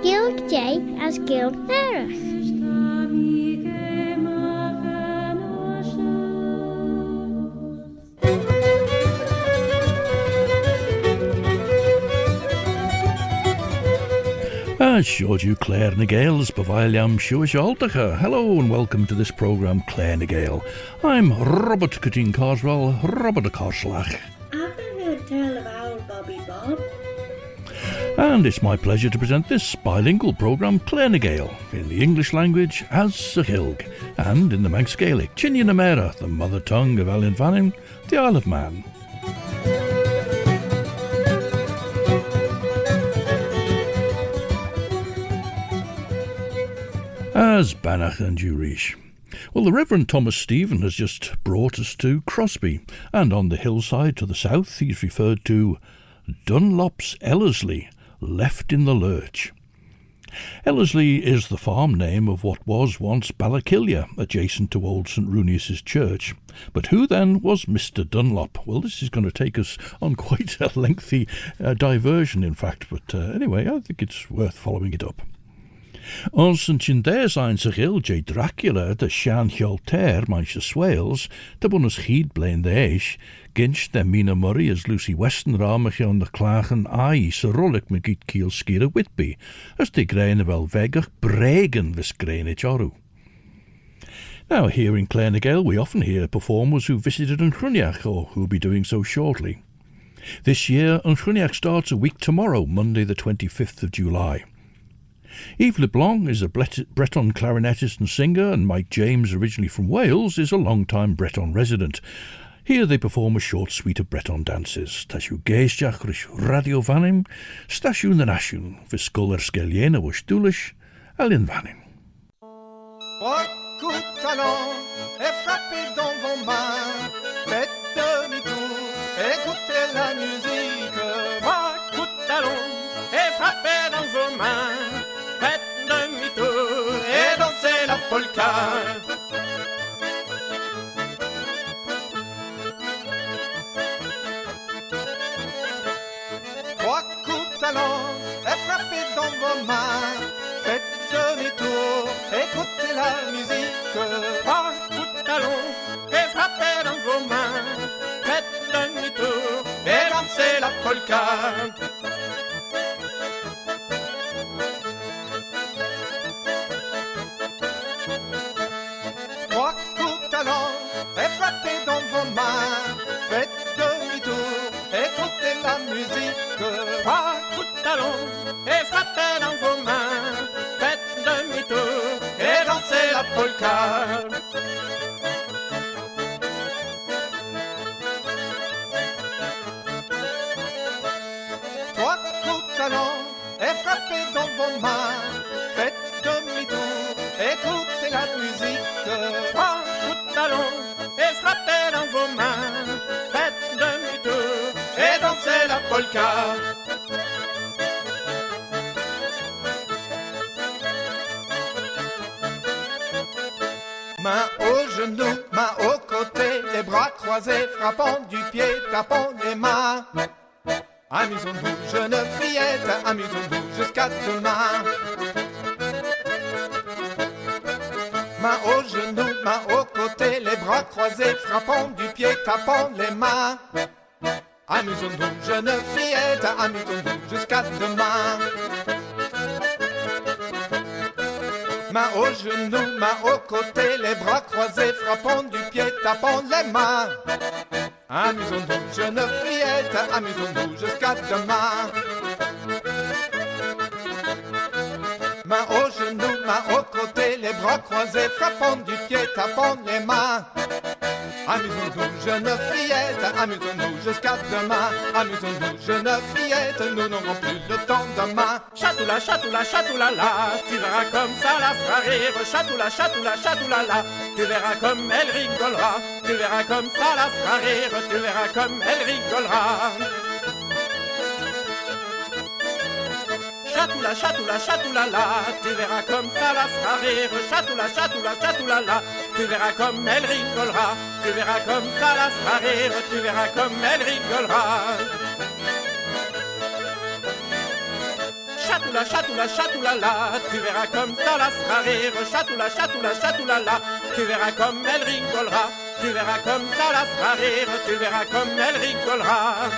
Gilg J as Gilg Nerach. Sure you Claare na Gael's Baviliam Shuashaltacha. Hello and welcome to this programme Claare na Gael. I'm Robert Cutting Carswell, Robert a Carslach. I've been heard tell of Owl Bobby Bob. And it's my pleasure to present this bilingual programme Claare na Gael in the English language as Sahilg and in the Manx Gaelic Chinian Amera, the mother tongue of Ellerslie Vannin, the Isle of Mann. As Banach and Urish. Well, the Rev Thomas Stephen has just brought us to Crosby, and on the hillside to the south he's referred to Dunlop's Ellerslie, left in the lurch. Ellerslie is the farm name of what was once Ballakillia, adjacent to old St Runius's church. But who then was Mr Dunlop? Well, this is going to take us on quite a lengthy diversion, in fact, but anyway, I think it's worth following it up. Ons yn Chindes ein Sachil J. Dracula de Sian Hiolter manche Swales, de bonus chied blain de eish, ginch de Mina Murray as Lucy Westenra mach on de klagen ai se rollik me giet kiel skire Whitby, as de grain wel vegach bregen vis grainage oru. Now here in Claare na Gael we often hear performers who visited Chruinnaght or who will be doing so shortly. This year Chruinnaght starts a week tomorrow, Monday the 25th of July. Yves LeBlanc is a Breton clarinetist and singer, and Mike James, originally from Wales, is a long-time Breton resident. Here they perform a short suite of Breton dances. Tashu geisjach rish radio vanim, stashu na nashun, viscol skelliena was dulish, alien vanim. Coup de talent et frappez dans vos mains, faites demi-tour, écoutez la musique. Coup de talent et frappez dans vos mains, faites demi-tour et dansez la polka. Trois coups de talent et frappez dans vos mains, faites demi-tour, écoutez la musique. Trois coups de talon et frappez dans vos mains, faites demi-tour et dansez la polka. Trois coups de talent et frappez dans vos mains, faites demi-tour, écoutez la musique. Trois coups de talon et frappez dans vos mains, faites demi-tour et dansez la polka. Trois coups de talent et frappez dans vos mains, faites demi-tour, écoutez la musique. Trois coups de talon et frappez dans vos mains, faites demi-tour et dansez la polka. Main au genou, main au côté, les bras croisés, frappant du pied, tapant les mains. Amusons-nous, jeune fillette, amusons-nous jusqu'à demain. Main au genou, main au côté, les bras croisés, frappant du pied, tapant les mains. Amusons-nous, jeune fillette, amusons-nous jusqu'à demain. Main au genou, main au côté, les bras croisés, frappant du pied, tapant les mains. Amusons-nous, jeune fillette, amusons-nous jusqu'à demain. Main au genou, main au côté, les bras croisés, frappant du pied, tapant les mains. Amusons-nous, jeune fillette, amusons-nous jusqu'à demain. Amusons-nous, jeune fillette, nous n'aurons plus le temps demain. Chatoula, chatoula, chatoula la, tu verras comme ça la fera rire. Chatoula, chatoula, chatoula la, tu verras comme elle rigolera. Tu verras comme ça la fera rire, tu verras comme elle rigolera. Chatoula, chatoula, chatoula la, tu verras comme ça la fera rire. Chatoula, chatoula, chatoula la, tu verras comme elle rigolera. Tu verras comme ça la fera rire, tu verras comme elle rigolera. Chatoula, chatoula, chatoula la, tu verras comme ça la fera rire. Chatoula, chatoula, chatoula la, tu verras comme elle rigolera. Tu verras comme ça la fera rire, tu verras comme elle rigolera.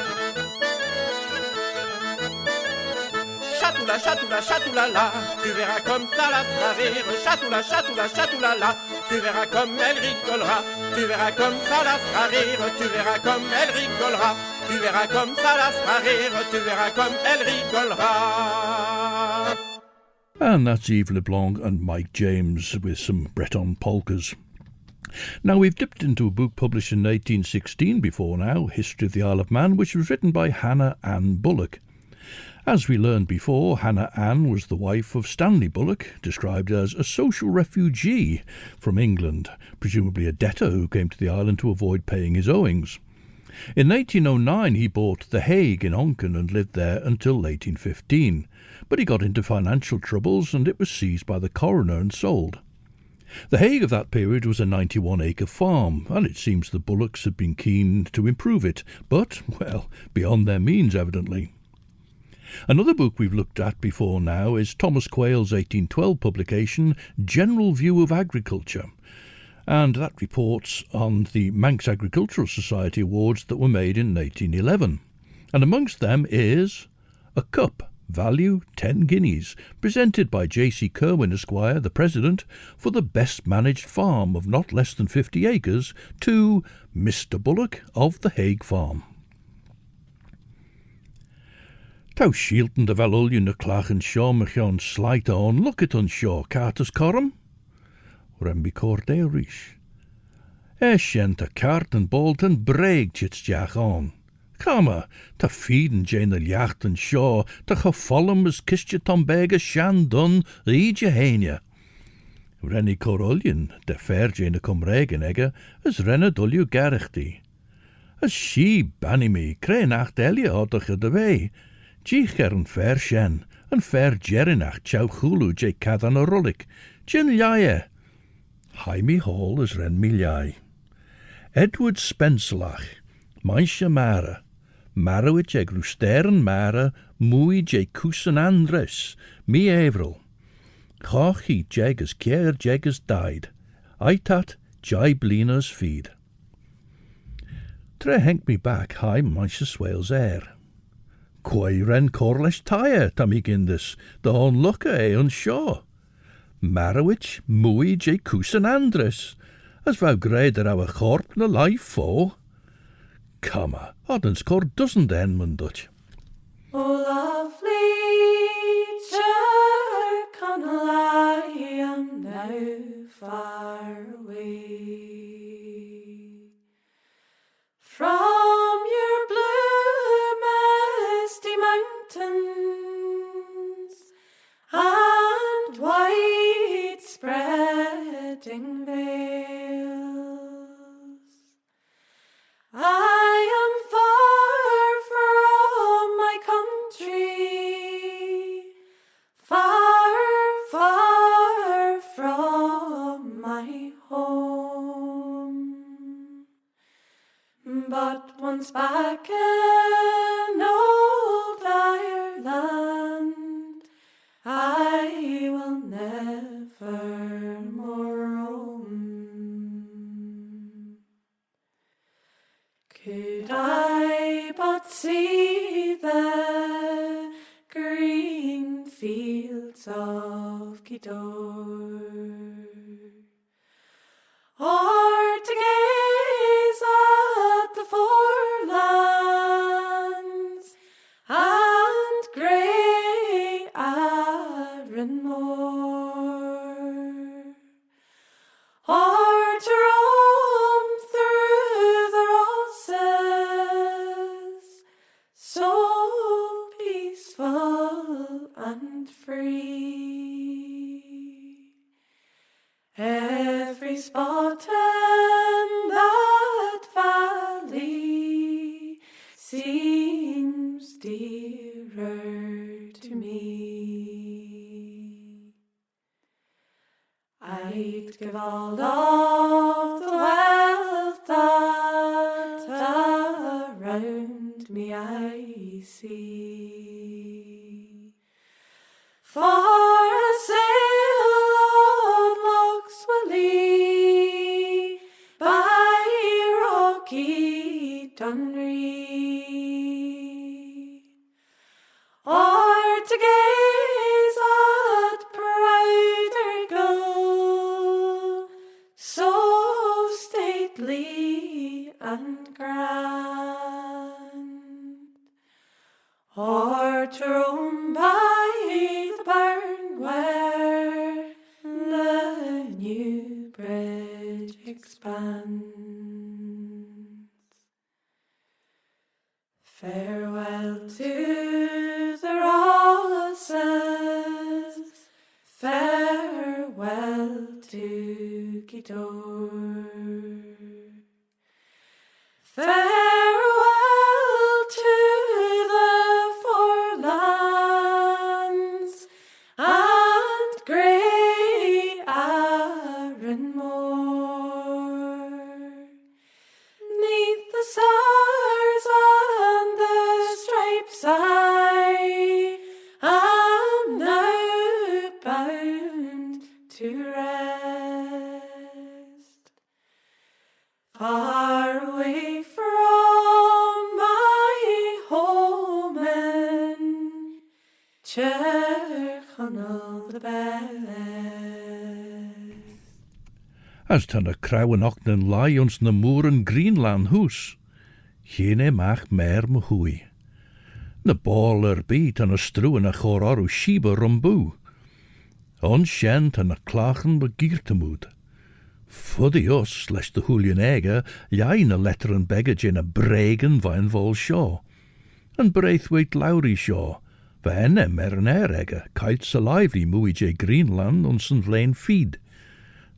Chatoula, chatoula, chatoula la, tu verras comme ça la fera rire. Chatoula, chatoula, chatoula la, tu verras comme elle rigolera. Tu verras comme ça la fera rire, tu verras comme elle rigolera. Tu verras comme ça la fera rire, tu verras comme elle rigolera. And that's Yves LeBlanc and Mike James with some Breton polkas. Now, we've dipped into a book published in 1816 before now, History of the Isle of Mann, which was written by Hannah Bullock. As we learned before, Hannah Ann was the wife of Stanley Bullock, described as a social refugee from England, presumably a debtor who came to the island to avoid paying his owings. In 1809 he bought The Hague in Onken and lived there until 1815, but he got into financial troubles and it was seized by the coroner and sold. The Hague of that period was a 91-acre farm, and it seems the Bullocks had been keen to improve it, but, well, beyond their means evidently. Another book we've looked at before now is Thomas Quayle's 1812 publication, General View of Agriculture, and that reports on the Manx Agricultural Society awards that were made in 1811. And amongst them is a cup, value 10 guineas, presented by J.C. Kerwin, Esquire, the President, for the best managed farm of not less than 50 acres to Mr. Bullock of the Hague Farm. Tau shielten de fel ulion na clachan seo machon slait on look at on seo cartas corum. Rembi cordale rish. Shent a cart and bolt and breg chits jach on. Kama, ta feeden jane a jacht and seo, ta gefollum as kistje tombega shan dun riedje henia. Renny corulion, de fair jane a cum regen egge, as renne dulju garachti. As she banny me, crane acht elia odach de way. Jicher een fair shen, een fair jerinach chow chulu je cadan a rullik, jin ljaie. Hai mi hall as ren mi ljai. Edward Spencelach, meisje mare, marowit je grusteren mare, moei je kusen andres, mi Avril. Chachi jegas keir jegas died, aitat jai blinas feed. Tre henk me back hai meisje Swales air. Quai ren corlish tire, tammy gindis, the hon lucka on shaw. Marowich, mooi je kusen andres, as vou greder our corp na life fo. Comma, oddens cor doesn't then, mun Dutch. O lovely Connell, I am now far away from your blue misty mountains and white spreading vales. I am far from my country, far, far from my home. But once back in old Ireland, I will never more roam. Could I but see the green fields of Giaull, or to gaze at the forelands and grey Arranmore, or to roam through the roses, so peaceful and free. Every spot in that valley seems dearer to me. give all of the wealth that around me I see. For a sail on Lochs Willie by rocky Dunree, or to gaze at Poetical, so stately and grand, or to roam by the burn where the new bridge expands. Farewell to the roses, farewell to Giaull, farewell to the forelands and grey Arranmore, 'neath the stars and the stripes I am now bound to rest, far away from my home in Connell the best. As tan y Chruinnaght yn lai ons na môr yn Greenland hús, Chéine mach mer my hwy. Na ball by tan y strŵn a chor orw shiba rumbú. Ons shen tan y clachen be giertemúd. Fuddy us, les de húlian ega, jain a letter and beggage in a bregen vain vol shaw. And Braithwaite Lowry shaw, vene mer an ega, kites a lively mooie je Greenland ons een vlein feed.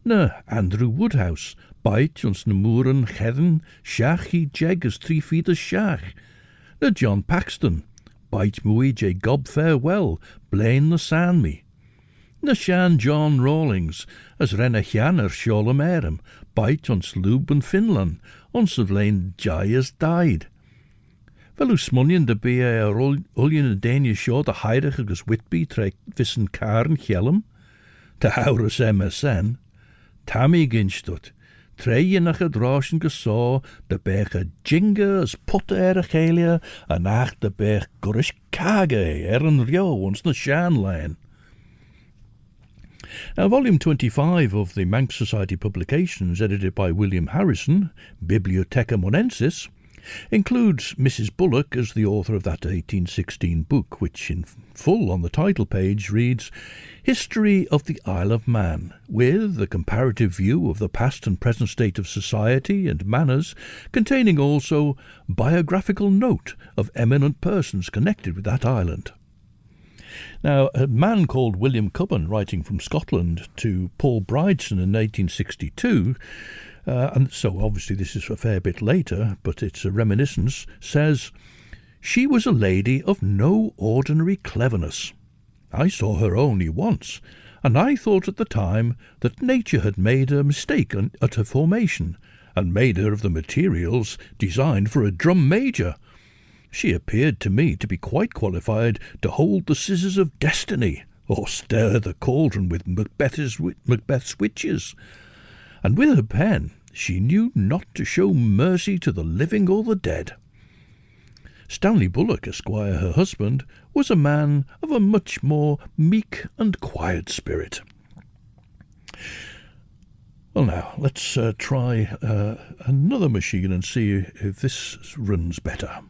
Na Andrew Woodhouse, bite ons na moeren chedden, shach he jeg as 3 feet as shach. Na John Paxton, bite mooie je gob farewell, blain the sand me. Na Shan John Rawlings, as renna Hannah Sholem Erem, bite ons Lube and Finland, ons of lane jai as died. Wel smunion de be ullion a Dania shaw the heidig agus Whitby tre vissen Karen Hjellem, te haurus MSN, Tammy ginstut, treien nach het rauschen gesaw, de berg a jinga as putte a chelia, en ach de berg gurish kage een rio ons na Shan lane. Now, Volume 25 of the Manx Society publications, edited by William Harrison, Bibliotheca Monensis, includes Mrs. Bullock as the author of that 1816 book, which in full on the title page reads History of the Isle of Mann, with a comparative view of the past and present state of society and manners, containing also biographical note of eminent persons connected with that island. Now, a man called William Cubban, writing from Scotland to Paul Bridson in 1862, and so obviously this is a fair bit later, but it's a reminiscence, says, "She was a lady of no ordinary cleverness. I saw her only once, and I thought at the time that nature had made a mistake at her formation, and made her of the materials designed for a drum major. She appeared to me to be quite qualified to hold the scissors of destiny, or stir the cauldron with Macbeth's witches. And with her pen she knew not to show mercy to the living or the dead." Stanley Bullock, Esquire, her husband, was a man of a much more meek and quiet spirit. Well, now, let's try another machine and see if this runs better.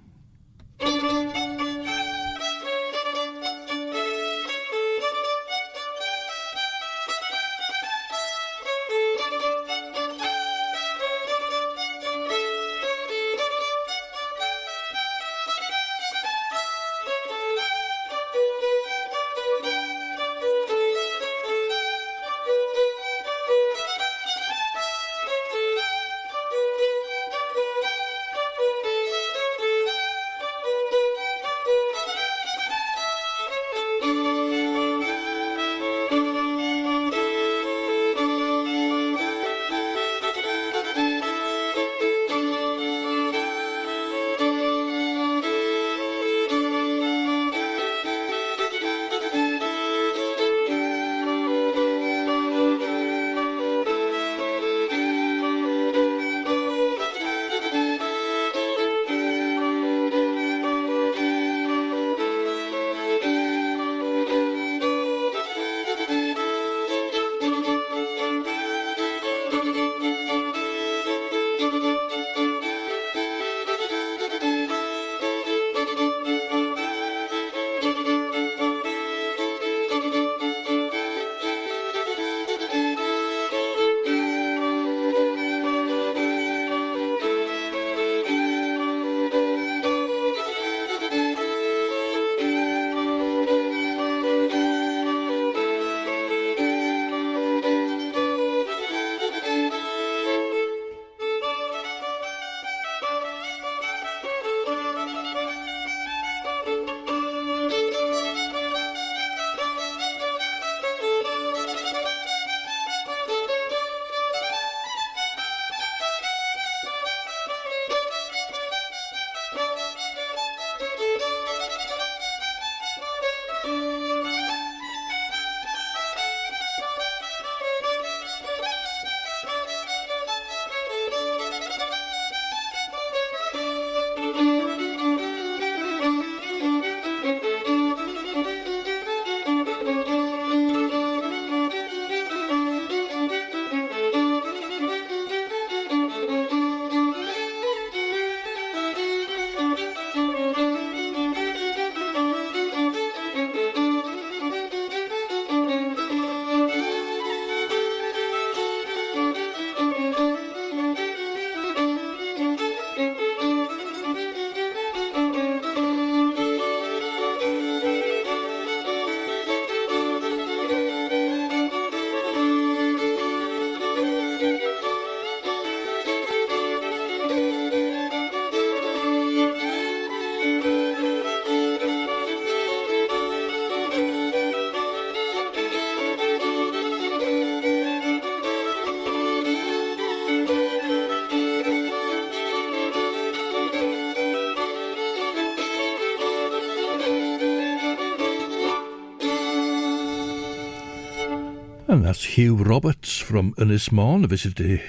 And that's Hugh Roberts from Ynys Môn, a visit to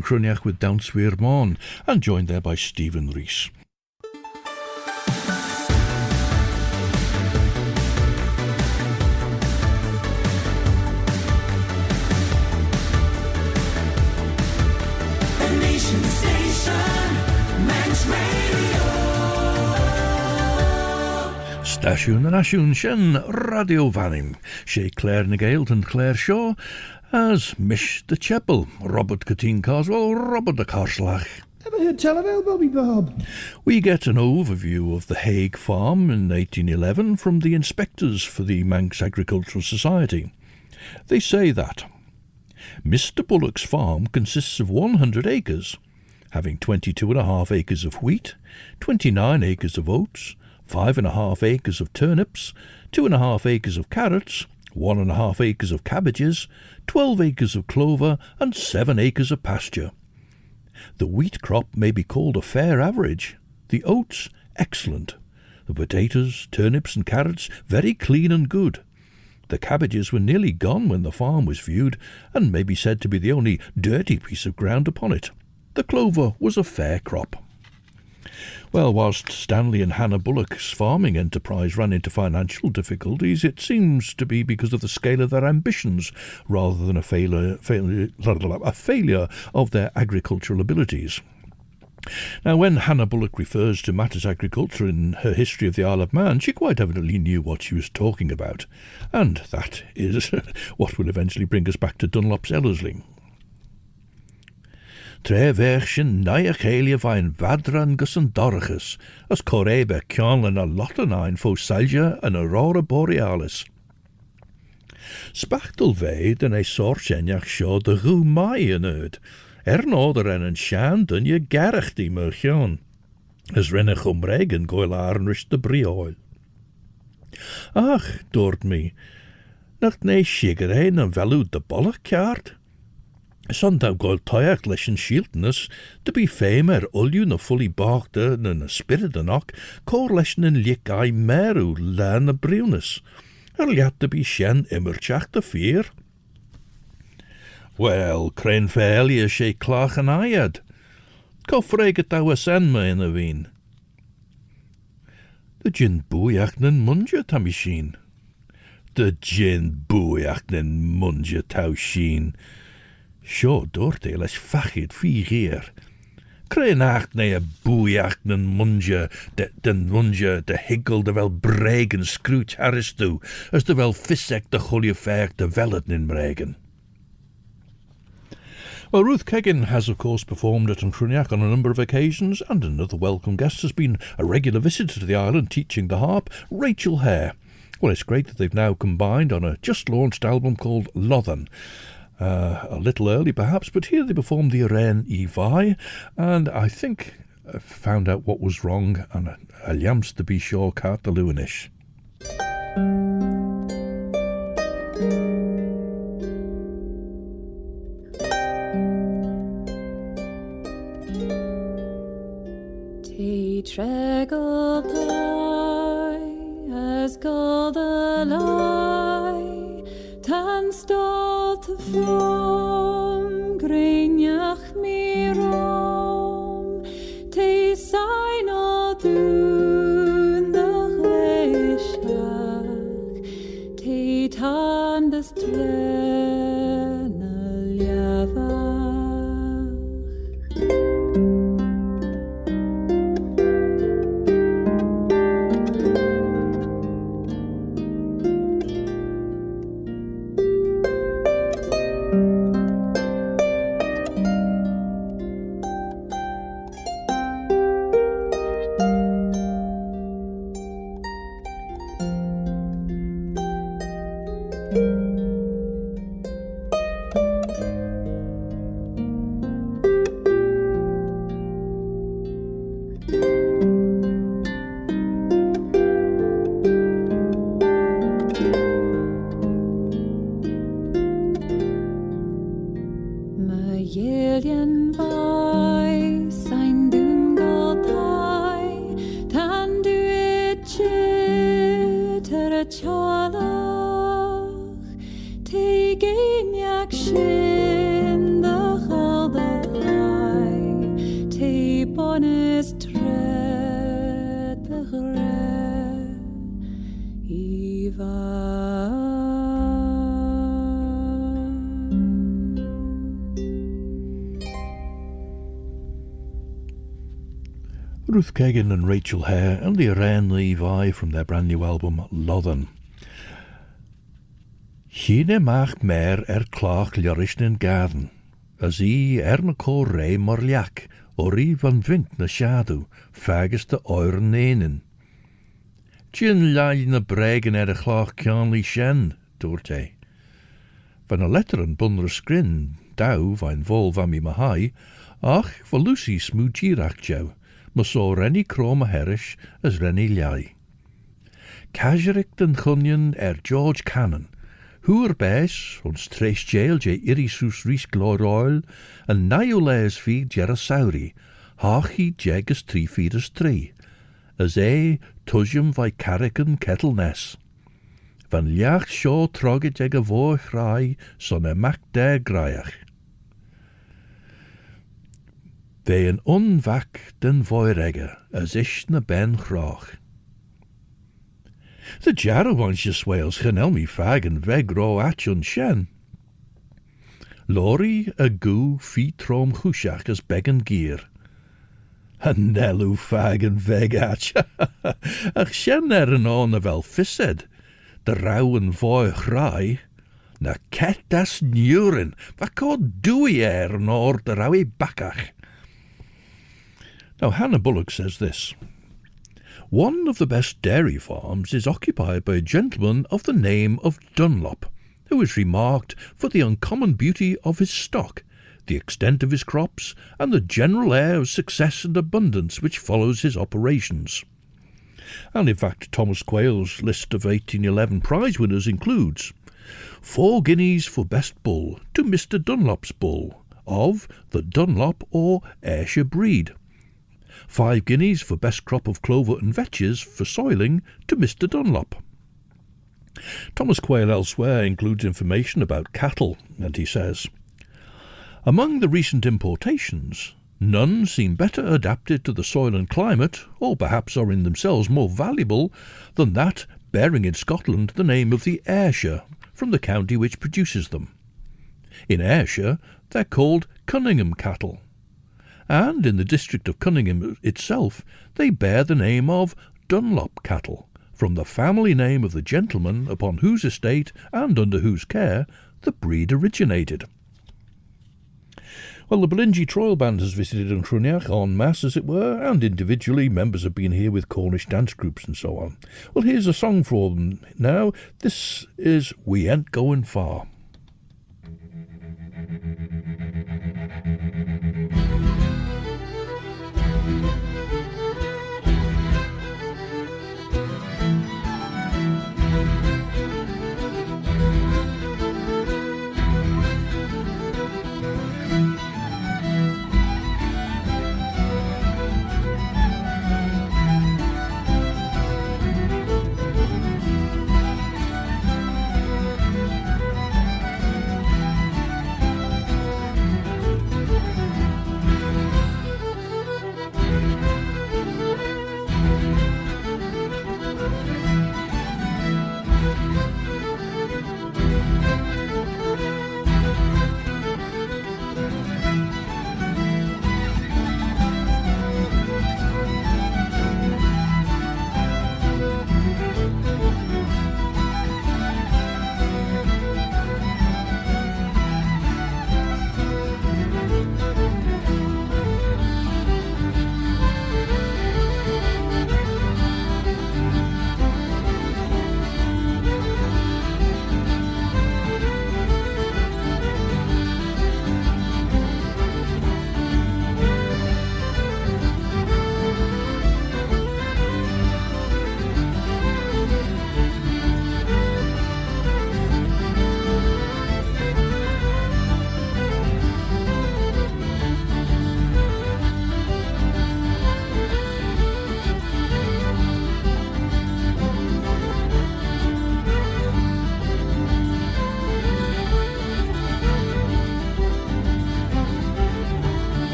Chruinnaght with Downsweir Môn, and joined there by Stephen REES. The Nation Station, Manx Radio. Stasiwn yn asiwn sien Radio Fanning, she Claare na Gael and Claare Shaw, as Mish the Chapel, Robert Catteen Carswell, Robert the Carslach. Ever heard tell of Bobby Bob? We get an overview of the Hague farm in 1811 from the inspectors for the Manx Agricultural Society. They say that Mr. Bullock's farm consists of 100 acres, having 22.5 acres of wheat, 29 acres of oats, 5.5 acres of turnips, 2.5 acres of carrots, 1.5 acres of cabbages, 12 acres of clover, and 7 acres of pasture. The wheat crop may be called a fair average, the oats excellent, the potatoes, turnips and carrots very clean and good. The cabbages were nearly gone when the farm was viewed, and may be said to be the only dirty piece of ground upon it. The clover was a fair crop. Well, whilst Stanley and Hannah Bullock's farming enterprise ran into financial difficulties, it seems to be because of the scale of their ambitions rather than a failure of their agricultural abilities. Now, when Hannah Bullock refers to matters agriculture in her history of the Isle of Mann, she quite evidently knew what she was talking about, and that is what will eventually bring us back to Dunlop's Ellerslie. Tre version naia chelia vain vadran gus an dorchus, as corebe cion and a lotanine fo salgia and aurora borealis. Spachtel vei den e sorchenjach sjo de roo mai in uit, noder en shan dun je gerach die merchion, as renne chumregen goilar en rish de brioil. Ach, doort me, nacht ne shiger een en velud de bollach kaart. Sondau goil toiach leis an shieltness, to be famer ulju na fully barkte na spirit anoch, cor leis an liek ai meru la na briwness. Liat to be shen immerchach de fear. Well, crane faelia she clach an ayad. Co freget thou a sen me in a veen. De gin booiach nen munja tammy sheen. De gin booiach nen munja tau sheen. Sjo doorte les fachid 4 jaar. Chruinnaght ne a booiach nen munja, den munja de higgle de wel bregen scrooch haristu, as de wel fissek de goeie verg de vellet in bregen. Well, Ruth Keggin has, of course, performed at Chruinnaght on a number of occasions, and another welcome guest has been a regular visitor to the island teaching the harp, Rachel Hare. Well, it's great that they've now combined on a just-launched album called Lothan. A little early, perhaps, but here they performed the Ren Evi, and I think I found out what was wrong, and a yams to be sure cart the Lewinish. Tregle die as gold a lie, tan stolt from Chruinnaght mi rom, te sign all dun the gleshach, te tan des trenel javach. Geniac shin the Chalderai, tape on his tread the Gre, Eva. Ruth Keggin and Rachel Hare and the Ren Levi from their brand new album Lothan. Chine macht mer clach lurischen garden, as I na corre morliak, ori van vint na shadow, fagus de euren nenen. Gin lail na bregen clach canly shen, doorte. Van a letter and bunner scrin, dow van vol van mi mahai, ach, for Lucy smoogirach jou, maar so renny chroma herish as renny ljai. Kajerik den chunyon George Cannon, Hŵr bes, ons tres jail je irisus ris gloroil, en naioles fi gerasauri, hachi jegus 3 feeders 3, as tujum vai carrican kettle ness. Van liach shaw trogge jeg a voich rai, son mac der graiach. Ve een onvak den voiregge, as ish na ben chrach. The jarrow wants je Swales Connell me fag and veg ro achun shen. Lori a goo feet trom chushach as beggan gear. And nellu fag and veg ach. Ach shen an on a vel fissed. The row and voy chrai. Na ket das nurin. Vacod dooi nor the rowie backach. Now Hannah Bullock says this. One of the best dairy farms is occupied by a gentleman of the name of Dunlop, who is remarked for the uncommon beauty of his stock, the extent of his crops, and the general air of success and abundance which follows his operations. And in fact, Thomas Quayle's list of 1811 prize winners includes 4 guineas for best bull to Mr. Dunlop's bull, of the Dunlop or Ayrshire breed. 5 guineas for best crop of clover and vetches for soiling to Mr. Dunlop. Thomas Quayle elsewhere includes information about cattle, and he says, among the recent importations, none seem better adapted to the soil and climate, or perhaps are in themselves more valuable, than that bearing in Scotland the name of the Ayrshire, from the county which produces them. In Ayrshire, they're called Cunningham cattle. And in the district of Cunningham itself, they bear the name of Dunlop cattle, from the family name of the gentleman upon whose estate and under whose care the breed originated. Well, the Belingi Troil Band has visited in Chruinnaght en masse, as it were, and individually members have been here with Cornish dance groups and so on. Well, here's a song for them now. This is We Ain't Going Far.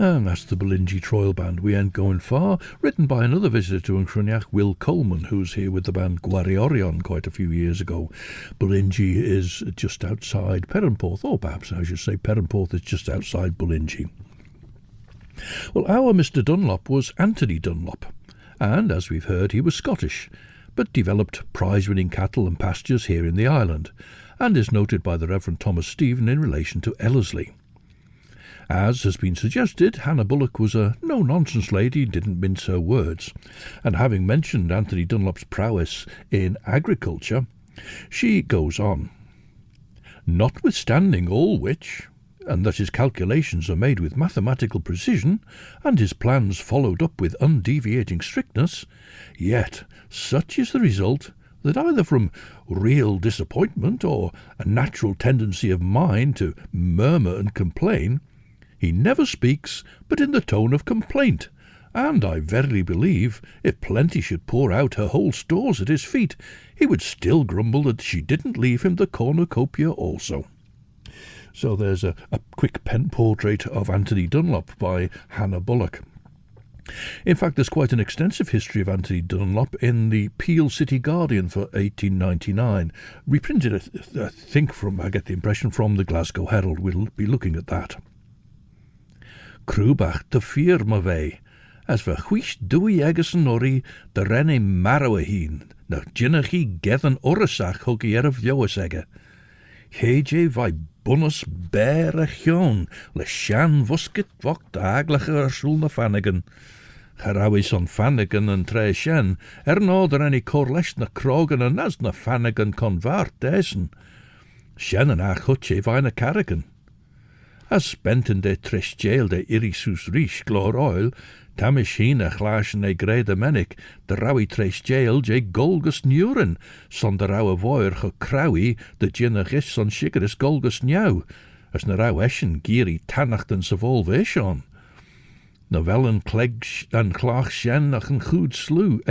And that's the Belingi Troil Band, We Ain't Going Far, written by another visitor to Chruinnaght, Will Coleman, who was here with the band Gwarriorion quite a few years ago. Belingi is just outside Perranporth, or perhaps I should say Perranporth is just outside Belingi. Well, our Mr. Dunlop was Anthony Dunlop, and as we've heard, he was Scottish, but developed prize-winning cattle and pastures here in the island, and is noted by the Rev Thomas Stephen in relation to Ellerslie. As has been suggested, Hannah Bullock was a no-nonsense lady, didn't mince her words, and having mentioned Anthony Dunlop's prowess in agriculture, she goes on. Notwithstanding all which, and that his calculations are made with mathematical precision, and his plans followed up with undeviating strictness, yet such is the result that either from real disappointment or a natural tendency of mind to murmur and complain, he never speaks but in the tone of complaint, and I verily believe if Plenty should pour out her whole stores at his feet, he would still grumble that she didn't leave him the cornucopia also. So there's a quick pen portrait of Anthony Dunlop by Hannah Bullock. In fact, there's quite an extensive history of Anthony Dunlop in the Peel City Guardian for 1899, reprinted, I think, I get the impression, from the Glasgow Herald. We'll be looking at that. Crúbach de fear ma vei, as for huish dwy egus yn ori, de renne marrow a heen, na jinnachie gethen orasach huggy er of Joas egge. Heje vai bunus bear a chion, le shan vusket vocht aglacher sul na Fanagan. Charawis on Fanagan and tre shen, no der any corlesh na krogan and as na Fanagan convart desen. Shen and ach hutche vai na carrigan. As spenten de tres jail de irisus rish glor oil, tamishina chlaschen e grede menik, de rawi tres jail je golgus nuren, son de rawe voer ge krawi, de jinnach is son shigeris golgus nieuw, as na raw eschen giri tannachten se volvation. Navel en kleg en klaag shen ach een goed slew,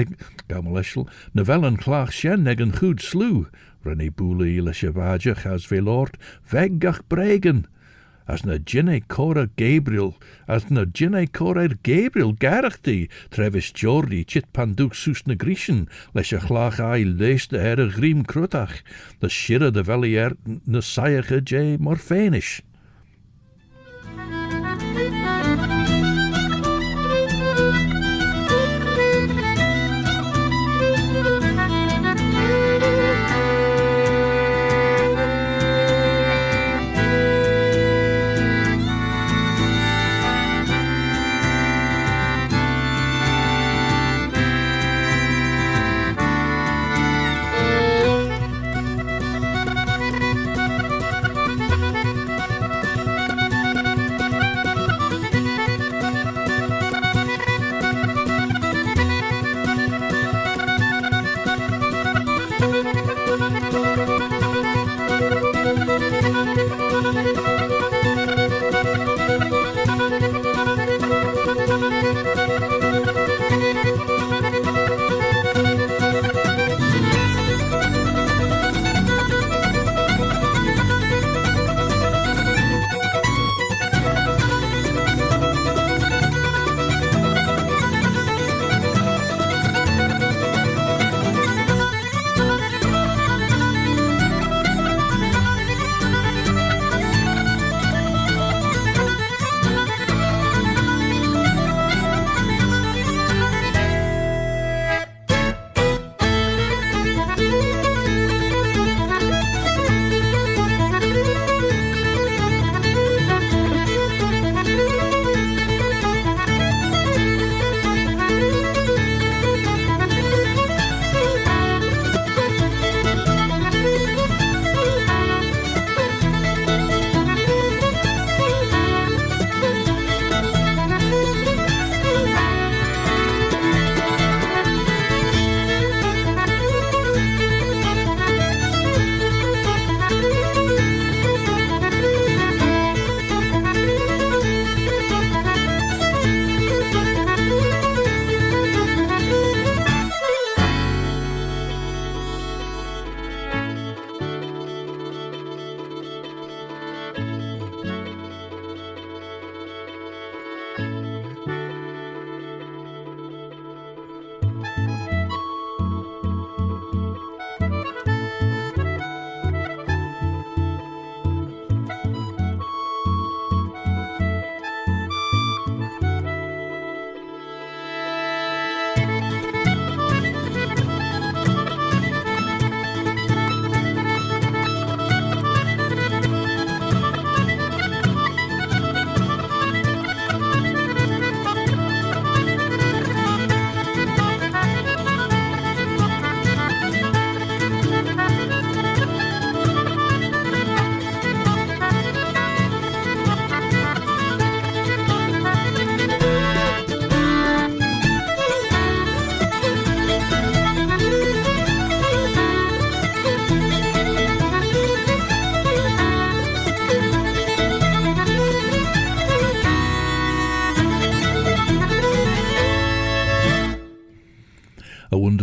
navel en klaag shen eg een goed slew, René Boele le chevage has velord, vegach bregen. As na jinne cora Gabriel, garachti, trevis Jordi, chit panduk sus na grischen, leis a chlach ai lees de herre griem krutach, the shirre de velier na saige j morfenish.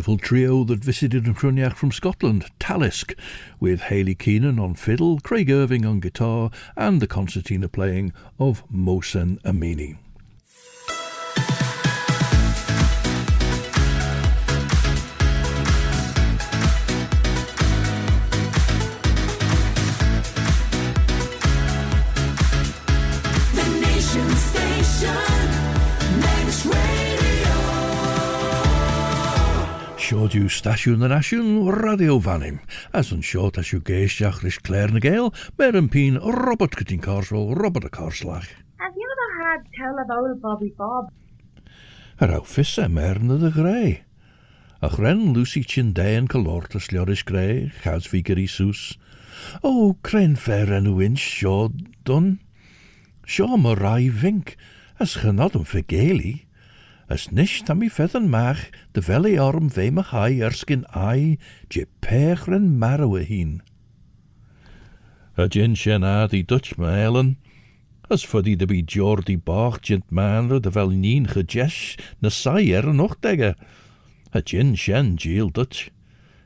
wonderful trio that visited Chruinnaght from Scotland, Talisk, with Hayley Keenan on fiddle, Craig Irving on guitar, and the concertina playing of Mohsen Amini. Siod yw stasiwn yn asiwn radio fanim, as yn siod as yw geisdiach rys Claare na Gael, mer yn pyn Robert gyda'n carsol, Robert y carslach. Have you ever had tell about Bobby Bob? Yr awffisa mer na dy greu. Ach ren Lucy Chindaen calort as lioris greu, chas fi gyri sws. O, cren fer enw inch sio dun. Sio ma rai fink, as chynod yn ffigeli. As nish tam I feddyn mach, dy fel ei orm fe ma hai ersgyn ai, je pech ren marw y hun. A jyn sien ad I Dutch ma Ellen, as fyddi dy bi Jordi bach jint manra dy fel nien gejesh na sai yn ochdega. A jyn sien jiel Dutch.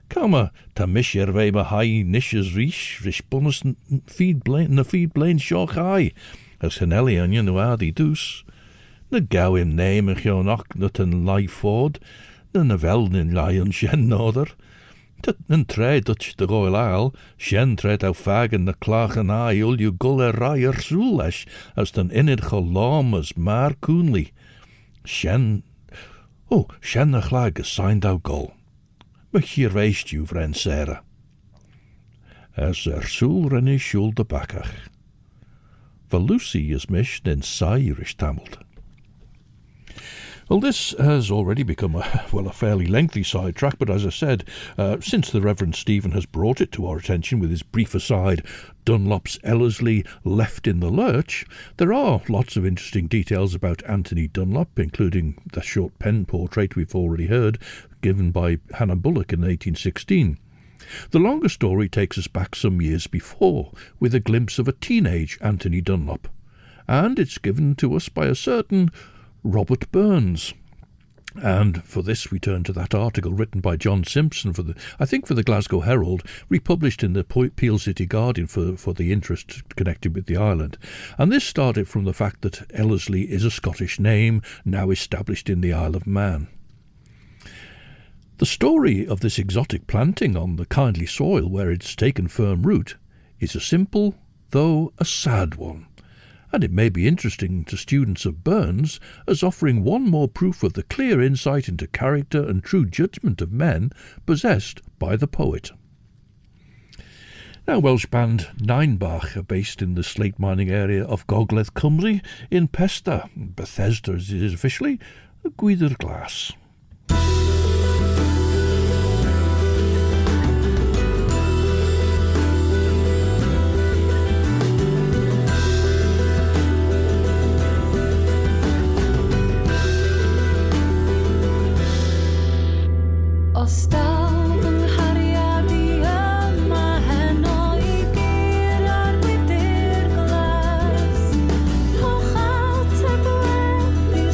Kama, ta mish fe ma hai nish as rish, rish bonus na feed blain sio chai, as Connell onion nu ad I dus. Na gawim neem yn chionach nat yn lai fod, na fel nyn lai yn sien noder. Tat yn tre Dutch dy goel al, sien tred au fagen na clach yn ai ul yw gul rai sŵl leis, as dyn inid cholom as mar cwnli. Sien na chlag as sain au gol. Ma hier weist yw vren Sarah. As sŵl renni siwl de bakach. For Lucy is mished in Irish tameld. Well, this has already become a fairly lengthy sidetrack, but as I said, since the Reverend Stephen has brought it to our attention with his brief aside, Dunlop's Ellerslie left in the lurch, there are lots of interesting details about Anthony Dunlop, including the short pen portrait we've already heard, given by Hannah Bullock in 1816. The longer story takes us back some years before, with a glimpse of a teenage Anthony Dunlop, and it's given to us by a certain Robert Burns. And for this we turn to that article written by John Simpson for the Glasgow Herald, republished in the Peel City Guardian for the interest connected with the island. And this started from the fact that Ellerslie is a Scottish name now established in the Isle of Mann. The story of this exotic planting on the kindly soil where it's taken firm root is a simple, though a sad one. And it may be interesting to students of Burns as offering one more proof of the clear insight into character and true judgment of men possessed by the poet. Now, Welsh band Ninebach are based in the slate mining area of Gogledd Cymru in Pesta, Bethesda as it is officially, a Gwydir Glas.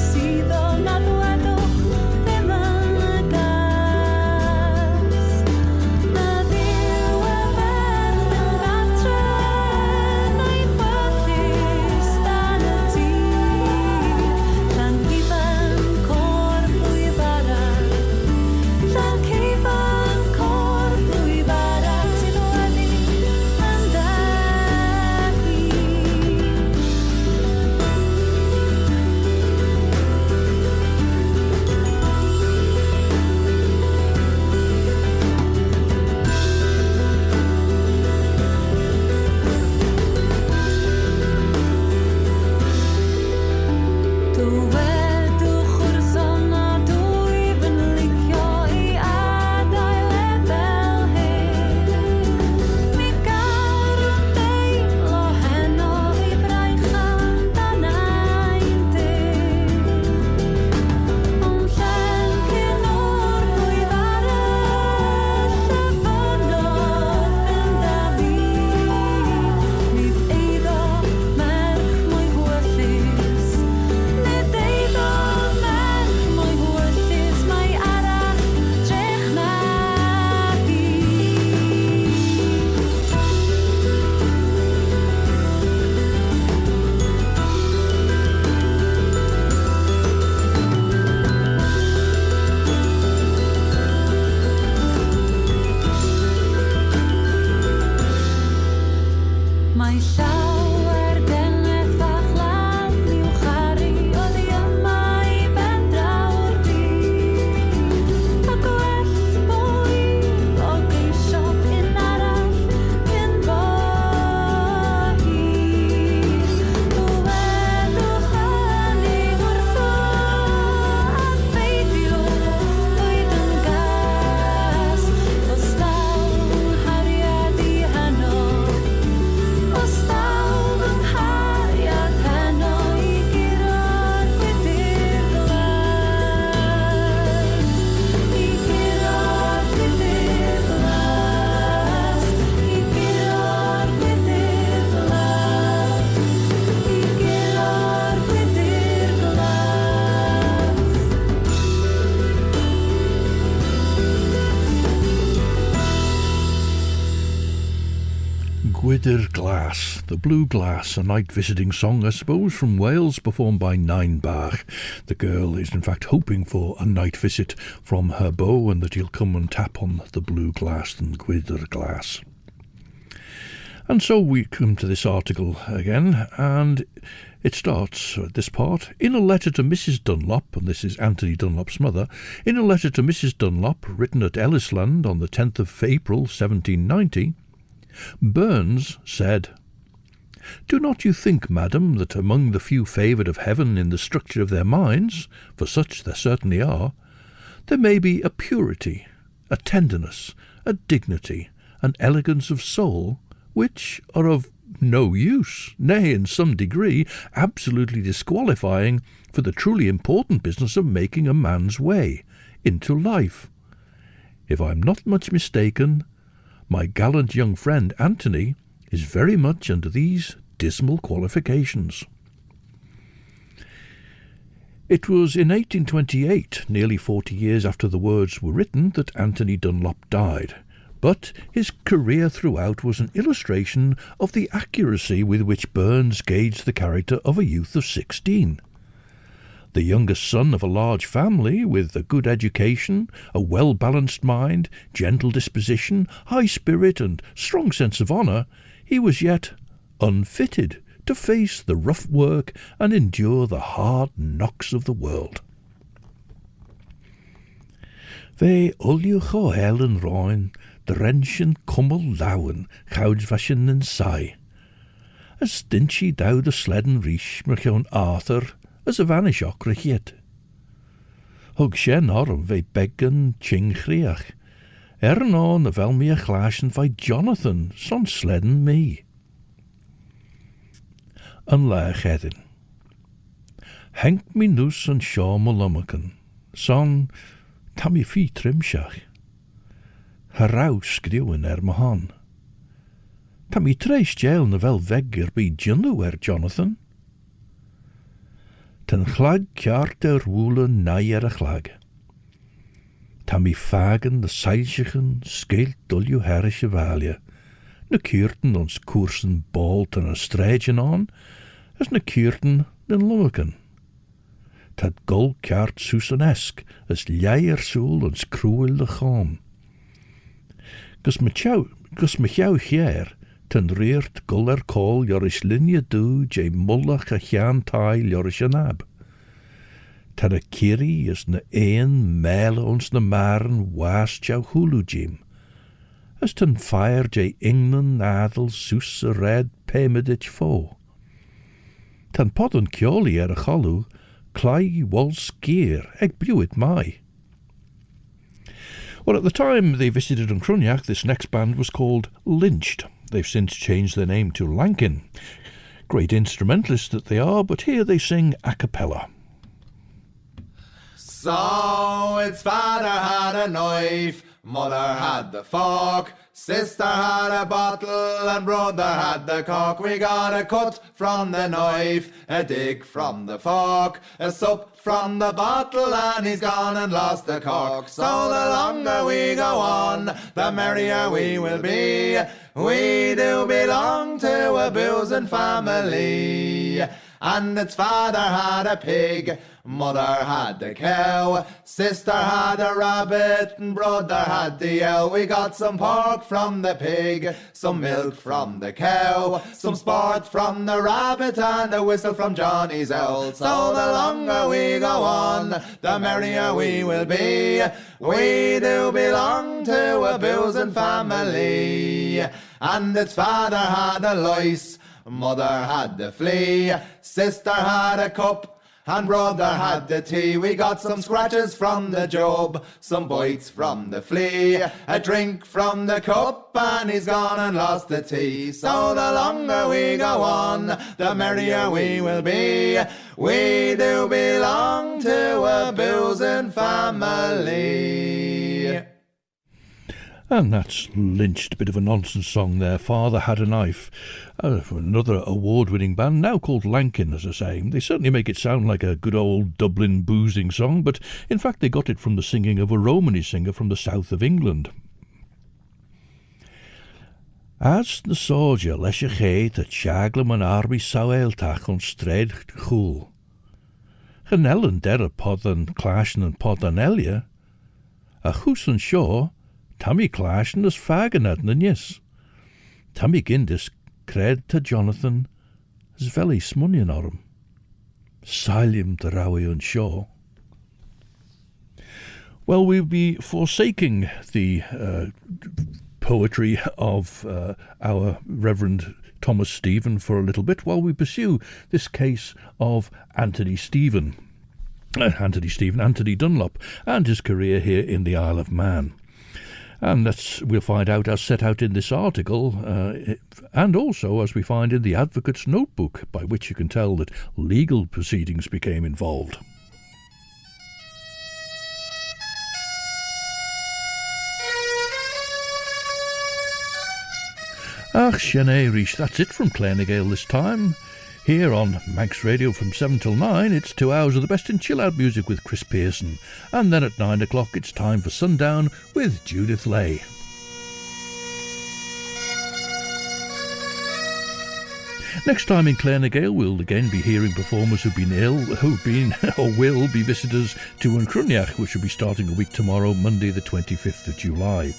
Sydd o'n adweddwch Gwydr Glass, the Blue Glass, a night visiting song, I suppose, from Wales, performed by Nine Bach. The girl is in fact hoping for a night visit from her beau and that he'll come and tap on the blue glass and Gwydr Glass. And so we come to this article again, and it starts at this part. In a letter to Mrs. Dunlop, and this is Anthony Dunlop's mother, in a letter to Mrs. Dunlop, written at Ellerslie on the 10th of April 1790, Burns said, "Do not you think, madam, that among the few favoured of heaven in the structure of their minds, for such there certainly are, there may be a purity, a tenderness, a dignity, an elegance of soul, which are of no use, nay, in some degree, absolutely disqualifying for the truly important business of making a man's way into life. If I am not much mistaken, my gallant young friend Anthony is very much under these dismal qualifications." It was in 1828, nearly 40 years after the words were written, that Anthony Dunlop died. But his career throughout was an illustration of the accuracy with which Burns gauged the character of a youth of 16. The youngest son of a large family, with a good education, a well-balanced mind, gentle disposition, high spirit, and strong sense of honour, he was yet unfitted to face the rough work and endure the hard knocks of the world. Fe uliwch o hel yn roen, drenchen kummel lawen, goudwashen en saai. As stinchi dow de sledden rish, merchoon Arthur, as a vanish ocrachiet. Hug shen orm ve beggen chingriach, on vel me a glashen vai Jonathan, son sledden me. An laag hedden. Henk me noes an shaw malummaken, son tammy fi trimshach. Harau skriwen mahan. Tammy treis jail na vel vegger by jannoo Jonathan. Ten chlag keayrtee woele naaier a chlag. Tammy fagen de seilsichen skeelt dulju herrische valje. Na keayrten ons koersen balt en a strijden aan, as na keayrten den lummaken. Tad gul keart Susanesk, as leier soel ons cruel de gaan. Gus me jou hier, ten reert gul call joris linje doe, jay mullach a chan tail joris nab. Tad a kiri is na een mijl ons na maren waas jou hulu jim. As ten fire jay England nadel soes a red pemedich fo. Ten podden kjoli a chalu, clai wal skier, eg buit mai. Well, at the time they visited in Chruinnaght, this next band was called Lynched. They've since changed their name to Lankin. Great instrumentalists that they are, but here they sing a cappella. So its father had a knife, mother had the fork, sister had a bottle, and brother had the cork. We got a cut from the knife, a dig from the fork, a sup from the bottle, and he's gone and lost the cork. So the longer we go on, the merrier we will be. We do belong to a boozing family. And its father had a pig, mother had a cow, sister had a rabbit, and brother had the owl. We got some pork from the pig, some milk from the cow, some sport from the rabbit, and a whistle from Johnny's owl. So the longer we go on, the merrier we will be. We do belong to a boozing family. And its father had a lice, mother had the flea, sister had a cup, and brother had the tea. We got some scratches from the job, some bites from the flea, a drink from the cup, and he's gone and lost the tea. So the longer we go on, the merrier we will be. We do belong to a boozing family. And that's Lynched, a bit of a nonsense song there. Father Had a Knife. Another award-winning band, now called Lankin, as I say. They certainly make it sound like a good old Dublin boozing song, but in fact they got it from the singing of a Romany singer from the south of England. As na sóide leis a chéad a teaglam an arbi saoilteach an stréad chúl. Connell an der pod an cláisn an pod an elia, a chús an seo, tammy cláisn as faganad na nies. Tammy gindis cred to Jonathan as velly smunion orm. Silium de rawi an seo. Well, we'll be forsaking the poetry of our Reverend Thomas Stephen for a little bit while we pursue this case of Anthony Dunlop and his career here in the Isle of Man. And we'll find out as set out in this article, and also as we find in the Advocate's Notebook, by which you can tell that legal proceedings became involved. Ach, Sinead, that's it from Claare Gael this time. Here on Manx Radio from 7 till 9, it's 2 hours of the best in chill-out music with Chris Pearson. And then at 9 o'clock, it's time for Sundown with Judith Lay. Next time in Claare Gael, we'll again be hearing performers who've been or will be visitors to Chruinnaght, which will be starting a week tomorrow, Monday the 25th of July.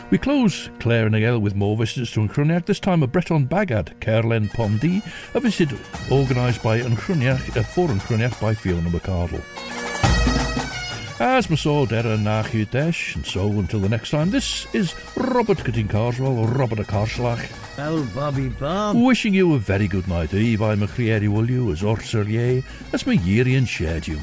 We close Claare Gael with more visitors to Chruinnaght, this time a Breton bagad, Caerlen Pondi, a visit organised by for Chruinnaght by Fiona McArdle. As Masaw Dera Nachudesh, and so until the next time, this is Robert Cutting Carswell, or Robert a Carslach. Oh, Bobby Bob. Wishing you a very good night. Eve, I'm a Creary Woolyu, as Orserlier, as my Yiri and shared you.